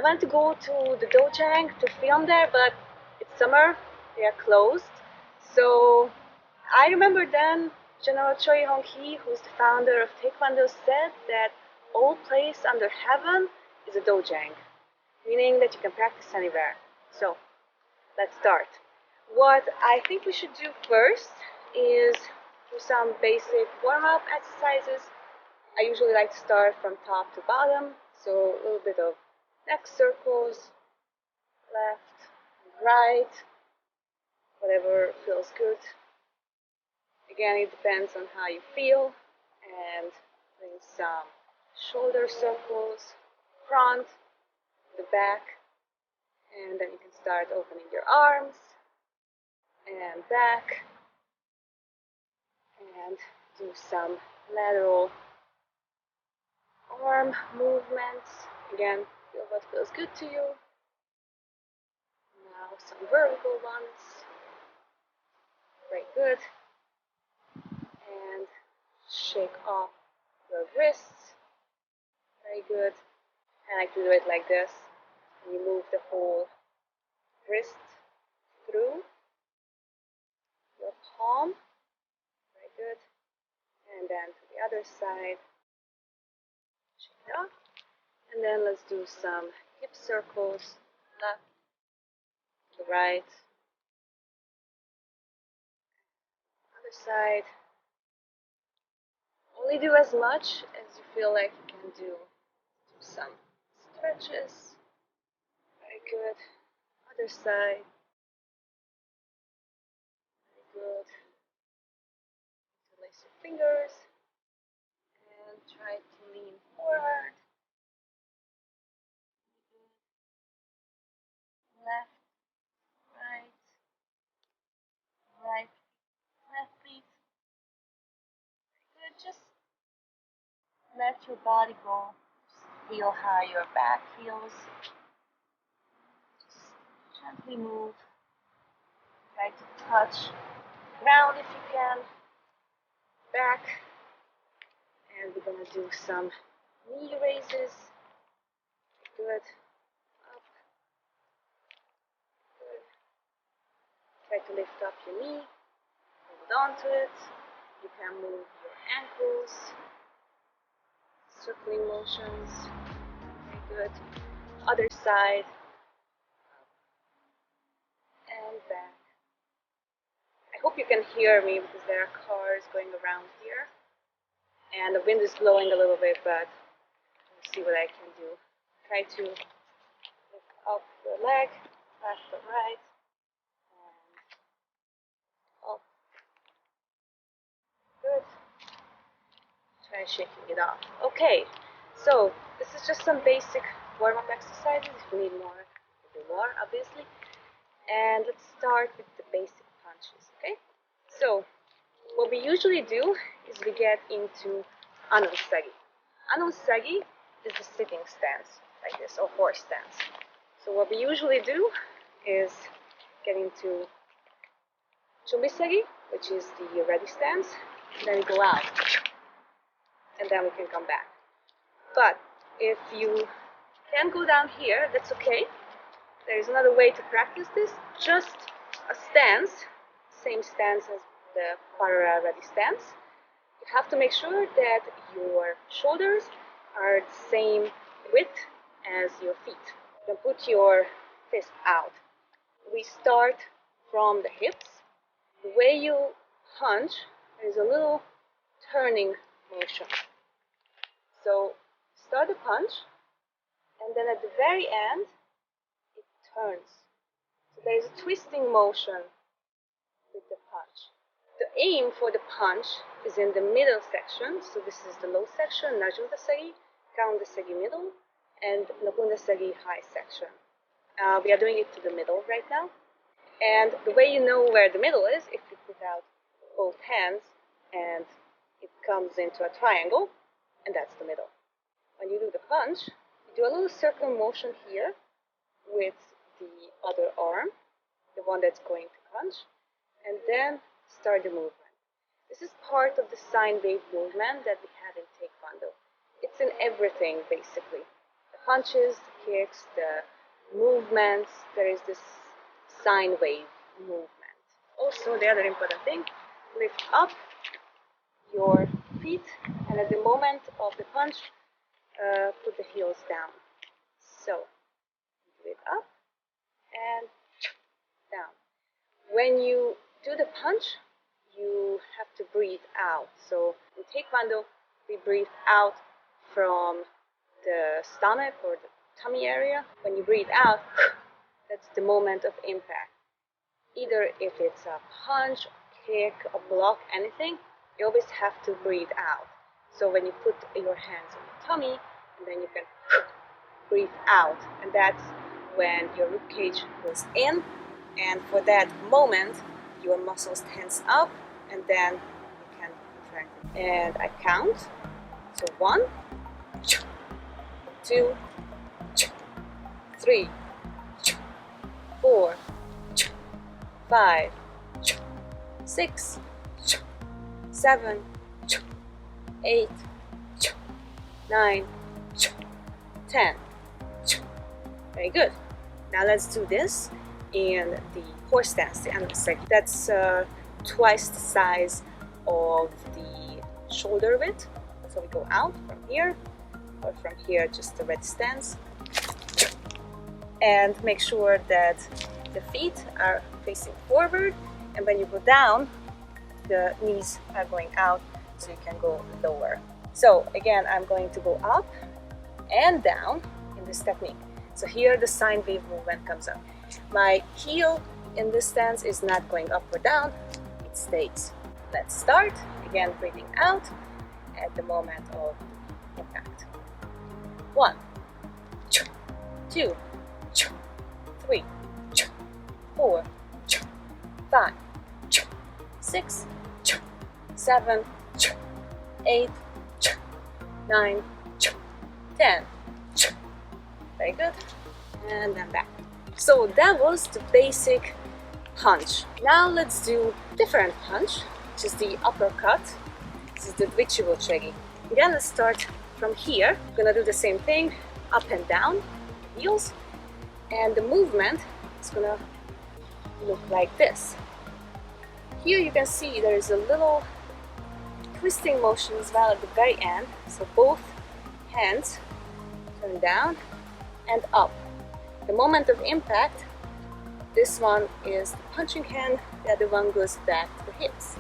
wanted to go to the dojang to film there, but it's summer, they are closed. So I remember then General Choi Hong-hee, who's the founder of Taekwondo, said that all place under heaven is a dojang, meaning that you can practice anywhere. So let's start. What I think we should do first is do some basic warm-up exercises. I usually like to start from top to bottom, so a little bit of neck circles, left, right, whatever feels good. Again, it depends on how you feel, and doing some shoulder circles, front, the back, and then you can start opening your arms and back, and do some lateral arm movements. Again, feel what feels good to you. Now some vertical ones. Very good. And shake off your wrists. Very good. I like to do it like this. You move the whole wrist through your palm. Very good. And then to the other side. Shake it off. And then let's do some hip circles. Left to right. Other side. Only do as much as you feel like you can do. Do some stretches. Very good. Other side. Very good. Interlace your fingers and try to lean forward. Left, right, right, left feet. Very good. Just let your body go. Just feel how your back feels. Just gently move. Try to touch the ground if you can. Back. And we're gonna do some knee raises. Good. Up. Good. Try to lift up your knee. Hold on to it. You can move your ankles. Circling motions. Very good. Other side. And back. I hope you can hear me because there are cars going around here. And the wind is blowing a little bit, but we'll see what I can do. Try to lift up the leg, left or right, and up. Good. Try shaking it off. Okay, so this is just some basic warm-up exercises. If you need more, you do more, obviously. And let's start with the basic punches, okay? So what we usually do is we get into Anonsagi. Anonsagi is the sitting stance, like this, or horse stance. So what we usually do is get into Chumbisagi, which is the ready stance, and then we go out, and then we can come back. But if you can't go down here, that's okay. There is another way to practice this, just a stance, same stance as the para ready stance. You have to make sure that your shoulders are the same width as your feet. You can put your fist out. We start from the hips. The way you punch, there is a little turning motion. So start the punch, and then at the very end, it turns. So there is a twisting motion with the punch. The aim for the punch is in the middle section. So this is the low section, Najundasagi, Kaundasagi middle, and Nokundasagi high section. We are doing it to the middle right now. And the way you know where the middle is, if you put out both hands and it comes into a triangle, and that's the middle. When you do the punch, you do a little circle motion here with the other arm, the one that's going to punch, and then start the movement. This is part of the sine wave movement that we have in Taekwondo. It's in everything, basically. The punches, kicks, the movements. There is this sine wave movement. Also, the other important thing, lift up your feet, and at the moment of the punch, put the heels down. So, do it up and down. When you do the punch, you have to breathe out. So in Taekwondo, we breathe out from the stomach or the tummy area. When you breathe out, that's the moment of impact. Either if it's a punch, kick, a block, anything, you always have to breathe out. So when you put your hands on your tummy, and then you can breathe out, and that's when your rib cage goes in, and for that moment your muscles tense up, and then you can contract it. And I count. So 1, 2, 3, 4, 5, 6, 7, 8, 9, 10. Very good. Now let's do this in the horse stance, the animal section. That's twice the size of the shoulder width. So we go out from here, or from here, just the red stance. And make sure that the feet are facing forward, and when you go down, the knees are going out, so you can go lower. So again, I'm going to go up and down in this technique. So here the sine wave movement comes up. My heel in this stance is not going up or down, it stays. Let's start. Again, breathing out at the moment of impact. 1, 2, 3, 4, 5, 6, 7, 8, 9, 10. Very good. And then back. So that was the basic punch. Now let's do different punch, which is the uppercut. This is the dvichivochegi. Again, let's start from here. We're gonna do the same thing, up and down, heels. And the movement is gonna look like this. Here you can see there is a little twisting motion as well at the very end. So both hands turn down and up. The moment of impact, this one is the punching hand, the other one goes back to the hips.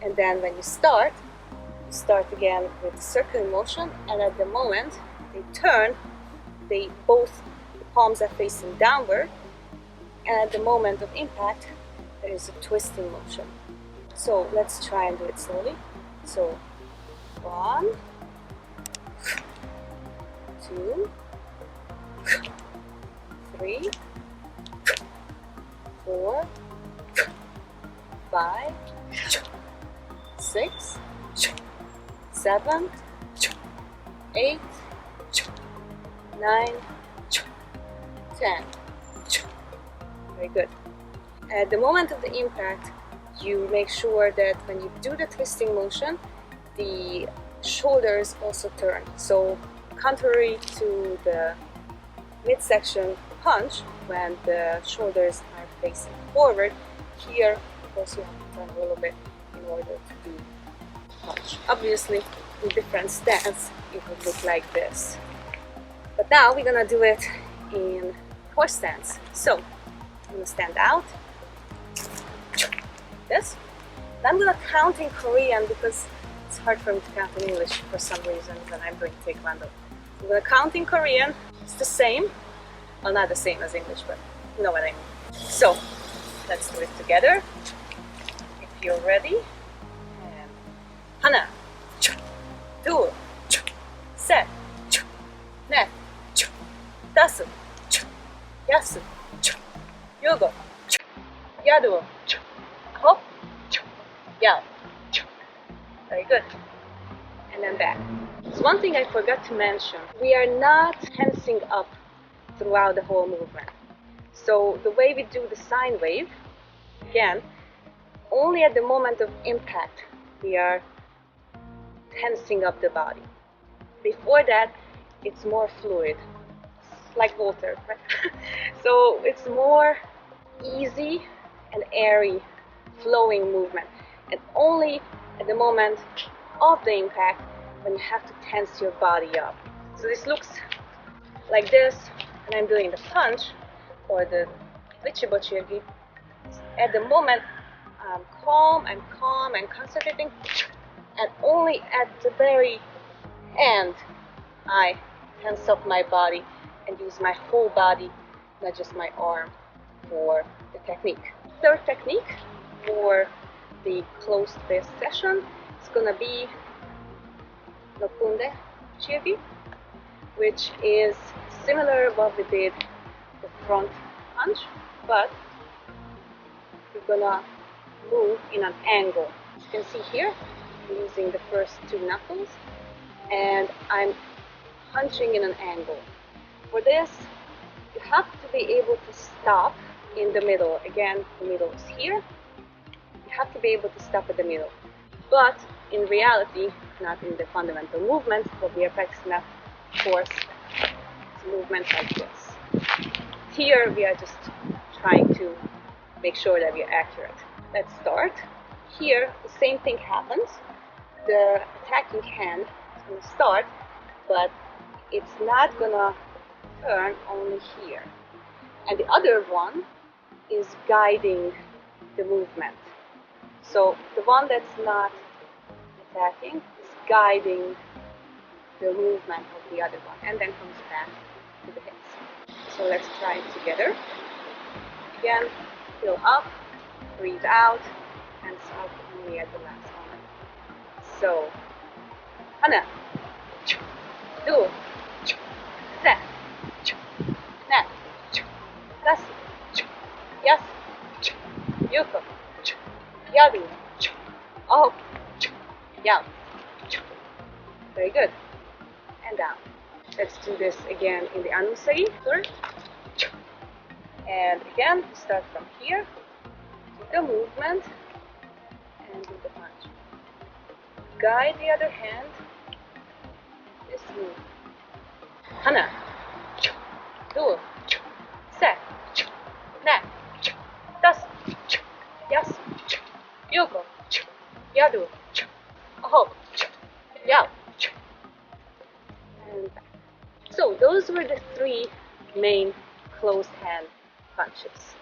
And then when you start again with circular motion, and at the moment they turn, both the palms are facing downward, and at the moment of impact there is a twisting motion. So let's try and do it slowly. So 1, 2, 3, 4, 5, 6, 7, 8, 9, 10. Very good. At the moment of the impact, you make sure that when you do the twisting motion, the shoulders also turn. So contrary to the midsection punch, when the shoulders are facing forward, here also you have to turn a little bit in order to do punch. Obviously, in different stance, it would look like this. But now we're gonna do it in horse stance. So I'm gonna stand out. This. And I'm gonna count in Korean because it's hard for me to count in English for some reason when I'm doing Taekwondo. I'm gonna count in Korean. It's the same. Well, not the same as English, but you know what I mean. So let's do it together. If you're ready. And 하나, 둘, 셋, 넷, 다섯, 여섯, 일곱, 여덟, 아홉, 열. Very good. And then back. There's one thing I forgot to mention. We are not tensing up throughout the whole movement. So the way we do the sine wave, again, only at the moment of impact we are tensing up the body. Before that, it's more fluid. like water, right? So it's more easy and airy, flowing movement, and only at the moment of the impact when you have to tense your body up. So this looks like this, and I'm doing the punch or the Ichibochirgi. At the moment, I'm calm, I'm concentrating, and only at the very end, I tense up my body and use my whole body, not just my arm, for the technique. Third technique for the closed fist session is gonna be Nopunde Chirgi, which is similar what we did the front punch, but we're gonna move in an angle. As you can see here, I'm using the first two knuckles and I'm punching in an angle. For this, you have to be able to stop in the middle. Again, the middle is here. You have to be able to stop at the middle. But in reality, not in the fundamental movement, what we are practicing at, of course, it's movements like this. Here, we are just trying to make sure that we are accurate. Let's start. Here, the same thing happens. The attacking hand is going to start, but it's not going to turn only here. And the other one is guiding the movement. So the one that's not attacking is guiding the movement of the other one, and then comes back to the hits. So let's try it together. Again, fill up, breathe out, and stop only at the last moment. So, 하나, 둘, 셋, 넷, 다섯, 여섯, 일곱, 여덟, 아홉, 열. Very good. And down. Let's do this again in the Anusari. And again, start from here, do the movement, and do the punch. Guide the other hand, this move. 하나, 둘, 셋, 넷, 다섯, 여섯, 일곱, 여덟, 아홉, 열. And back. So those were the three main closed hand punches.